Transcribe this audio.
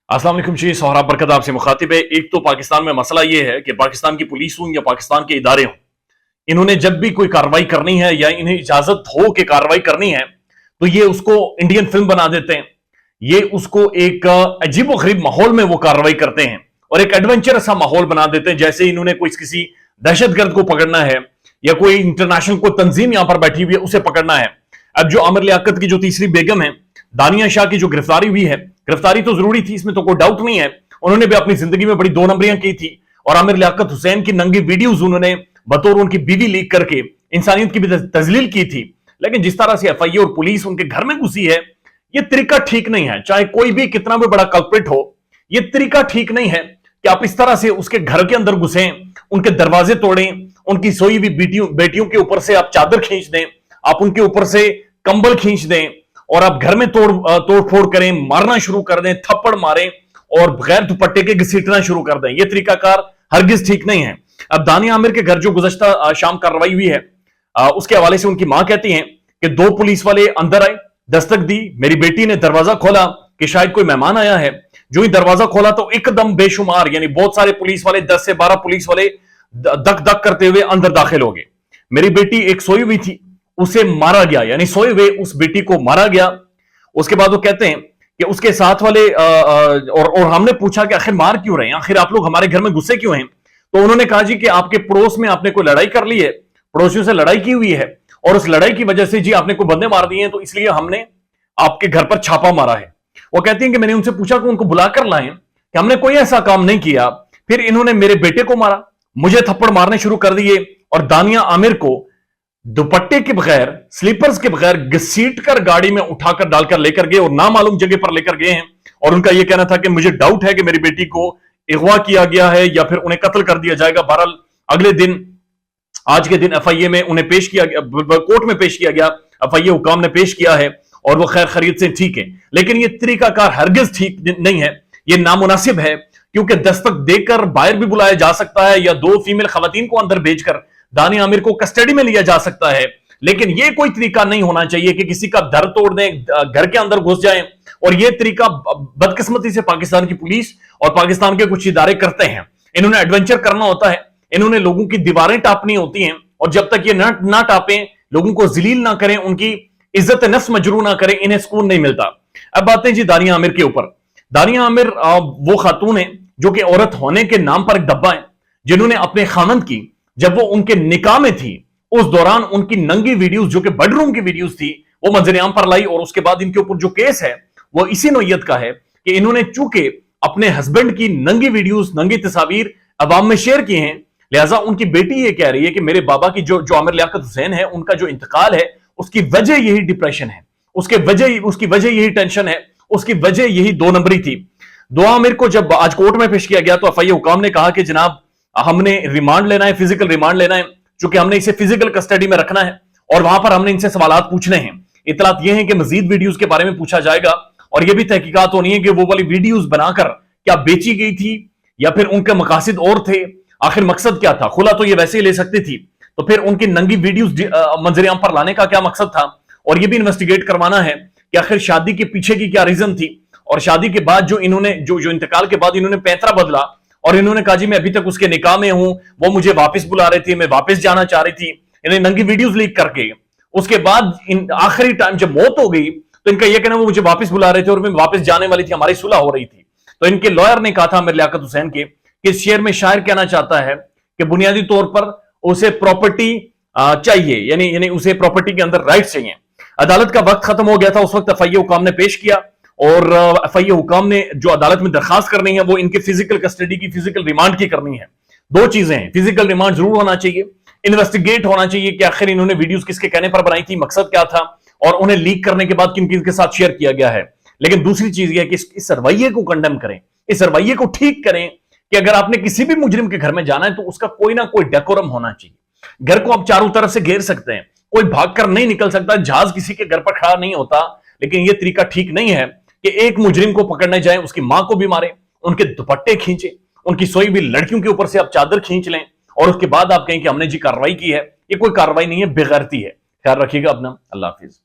अस्सलाम वालेकुम जी, सोहराब बरकत आपसे मुखातिब है। एक तो पाकिस्तान में मसला ये है कि पाकिस्तान की पुलिस हो या पाकिस्तान के इदारे हों, इन्होंने जब भी कोई कार्रवाई करनी है या इन्हें इजाजत हो कि कार्रवाई करनी है तो ये उसको इंडियन फिल्म बना देते हैं। ये उसको एक अजीब गरीब माहौल में वो कार्रवाई करते हैं और एक एडवेंचरस सा माहौल बना देते हैं, जैसे इन्होंने कोई किसी दहशतगर्द को पकड़ना है या कोई इंटरनेशनल कोई तंजीम यहां पर बैठी हुई है उसे पकड़ना है। अब जो आमिर लियाकत की जो तीसरी बेगम है, दानिया शाह की जो गिरफ्तारी हुई है, गिरफ्तारी तो जरूरी थी, इसमें तो कोई डाउट नहीं है। उन्होंने भी अपनी जिंदगी में बड़ी दो नंबरियां की थी और आमिर लियाकत हुसैन की नंगी वीडियोज उन्होंने बतौर उनकी बीवी लीक करके इंसानियत की भी तजलील की थी। लेकिन जिस तरह से एफआईए और पुलिस उनके घर में घुसी है, यह तरीका ठीक नहीं है। चाहे कोई भी कितना भी बड़ा कल्प्रिट हो, यह तरीका ठीक नहीं है कि आप इस तरह से उसके घर के अंदर घुसें, उनके दरवाजे तोड़ें, उनकी सोई हुई बेटियों के ऊपर से आप चादर खींच दें, आप उनके ऊपर से कंबल खींच दें और आप घर में तोड़ फोड़ करें, मारना शुरू कर दें, थप्पड़ मारें और बगैर दुपट्टे के घसीटना शुरू कर दें। यह तरीकाकार हरगिज ठीक नहीं है। अब दानिया आमिर के घर जो गुज़श्ता शाम कार्रवाई हुई है, उसके हवाले से उनकी मां कहती हैं कि दो पुलिस वाले अंदर आए, दस्तक दी, मेरी बेटी ने दरवाजा खोला कि शायद कोई मेहमान आया है। जो ही दरवाजा खोला तो एकदम बेशुमार यानी बहुत सारे पुलिस वाले, 10 से 12 पुलिस वाले दक दक करते हुए अंदर दाखिल हो गए। मेरी बेटी एक सोई हुई थी, उसे मारा गया, यानी सोए हुए उस बेटी को मारा गया। उसके बाद वो कहते हैं कि उसके साथ वाले और हमने पूछा कि आखिर मार क्यों रहे हैं, आखिर आप लोग हमारे घर में गुस्से क्यों हैं? तो उन्होंने कहा जी कि आपके पड़ोस में आपने कोई लड़ाई कर ली है, पड़ोसियों से लड़ाई की हुई है और उस लड़ाई की वजह से जी आपने कोई बंदे मार दिए हैं, तो इसलिए हमने आपके घर पर छापा मारा है। वो कहती हैं कि मैंने उनसे पूछा कि उनको बुलाकर लाएं, कि हमने कोई ऐसा काम नहीं किया। फिर इन्होंने मेरे बेटे को मारा, मुझे थप्पड़ मारने शुरू कर दिए और दानिया आमिर को दुपट्टे के बगैर, स्लीपर्स के बगैर घसीट कर गाड़ी में उठाकर डालकर लेकर गए और नामालूम जगह पर लेकर गए हैं। और उनका यह कहना था कि मुझे डाउट है कि मेरी बेटी को अगवा किया गया है या फिर उन्हें कत्ल कर दिया जाएगा। बहरहाल अगले दिन, आज के दिन एफआईए में उन्हें पेश किया गया, कोर्ट में पेश किया गया, एफआईए हुकाम ने पेश किया है और वो खैर खरीद से ठीक है। लेकिन यह तरीकाकार हरगिज ठीक नहीं है, यह नामुनासिब है, क्योंकि दस्तक देकर बाहर भी बुलाया जा सकता है या दो फीमेल खवातीन को अंदर भेजकर दानिया आमिर को कस्टडी में लिया जा सकता है। लेकिन यह कोई तरीका नहीं होना चाहिए कि किसी का दर तोड़ दें, घर के अंदर घुस जाएं। और यह तरीका बदकिस्मती से पाकिस्तान की पुलिस और पाकिस्तान के कुछ इदारे करते हैं। इन्होंने एडवेंचर करना होता है, इन्होंने लोगों की दीवारें टापनी होती हैं और जब तक ये ना टापें, लोगों को जलील ना करें, उनकी इज्जत नफ्स मजरू ना करें, इन्हें सुकून नहीं मिलता। अब बात है जी दानिया आमिर के ऊपर। दानिया आमिर वो खातून है जो कि औरत होने के नाम पर एक डब्बा है, जिन्होंने अपने खामंद की, जब वो उनके निकाह में थी उस दौरान उनकी नंगी वीडियोस जो कि बेडरूम की वीडियोस थी वो मंजरेआम पर लाई। और उसके बाद इनके ऊपर जो केस है वो इसी नौयत का है कि इन्होंने चूंकि अपने हस्बैंड की नंगी वीडियोस, नंगी तस्वीर अवाम में शेयर की हैं, लिहाजा उनकी बेटी ये कह रही है कि मेरे बाबा की जो आमिर लियाकत हुसैन है, उनका जो इंतकाल है उसकी वजह यही डिप्रेशन है, उसकी वजह यही टेंशन है, उसकी वजह यही दो नंबरी थी। दो आमिर को जब आज कोर्ट में पेश किया गया तो एफआईए हुकाम ने कहा कि जनाब हमने रिमांड लेना है, फिजिकल रिमांड लेना है, चूंकि हमने इसे फिजिकल कस्टडी में रखना है और वहां पर हमने इनसे सवालात पूछने हैं। इतलात यह है कि मजीद वीडियोस के बारे में पूछा जाएगा और यह भी तहकीकात होनी है कि वो वाली वीडियोस बनाकर क्या बेची गई थी या फिर उनके मकासद और थे, आखिर मकसद क्या था। खुला तो ये वैसे ही ले सकती थी, तो फिर उनकी नंगी वीडियोस मंजरेआम पर लाने का क्या मकसद था। और यह भी इन्वेस्टिगेट करवाना है कि आखिर शादी के पीछे की क्या रीजन थी और शादी के बाद जो इन्होंने जो इंतकाल के बाद इन्होंने पैंतरा बदला और इन्होंने कहा जी मैं अभी तक उसके निकाह में हूं, वो मुझे वापस बुला रही थी, मैं वापस जाना चाह रही थी, इन्हें नंगी वीडियोस लीक करके। उसके बाद आखिरी टाइम जब मौत हो गई तो इनका यह कहना वो मुझे वापस बुला रहे थे और मैं वापस जाने वाली थी, हमारी सुलह हो रही थी। तो इनके लॉयर ने कहा था आमिर लियाकत हुसैन के कि इस शेर में शायर कहना चाहता है कि बुनियादी तौर पर उसे प्रॉपर्टी चाहिए, यानी उसे प्रॉपर्टी के अंदर राइट चाहिए। अदालत का वक्त खत्म हो गया था, उस वक्त एफआईए हुकाम ने पेश किया और एफआईए हुकाम ने जो अदालत में दरखास्त करनी है वो इनके फिजिकल कस्टडी की, फिजिकल रिमांड की करनी है। दो चीजें हैं, फिजिकल रिमांड जरूर होना चाहिए, इन्वेस्टिगेट होना चाहिए कि आखिर इन्होंने वीडियोस किसके कहने पर बनाई थी, मकसद क्या था और उन्हें लीक करने के बाद किन किन के साथ शेयर किया गया है। लेकिन दूसरी चीज यह है कि इस रवैये को कंडेम करें, इस रवैये को ठीक करें कि अगर आपने किसी भी मुजरिम के घर में जाना है तो उसका कोई ना कोई डेकोरम होना चाहिए। घर को आप चारों तरफ से घेर सकते हैं, कोई भागकर नहीं निकल सकता, जहाज किसी के घर पर खड़ा नहीं होता। लेकिन यह तरीका ठीक नहीं है कि एक मुजरिम को पकड़ने जाए, उसकी मां को भी मारे, उनके दुपट्टे खींचे, उनकी सोई हुई लड़कियों के ऊपर से आप चादर खींच लें और उसके बाद आप कहें कि हमने जी कार्रवाई की है। ये कोई कार्रवाई नहीं है, बेगैरती है। ख्याल रखिएगा अपना। अल्लाह हाफिज।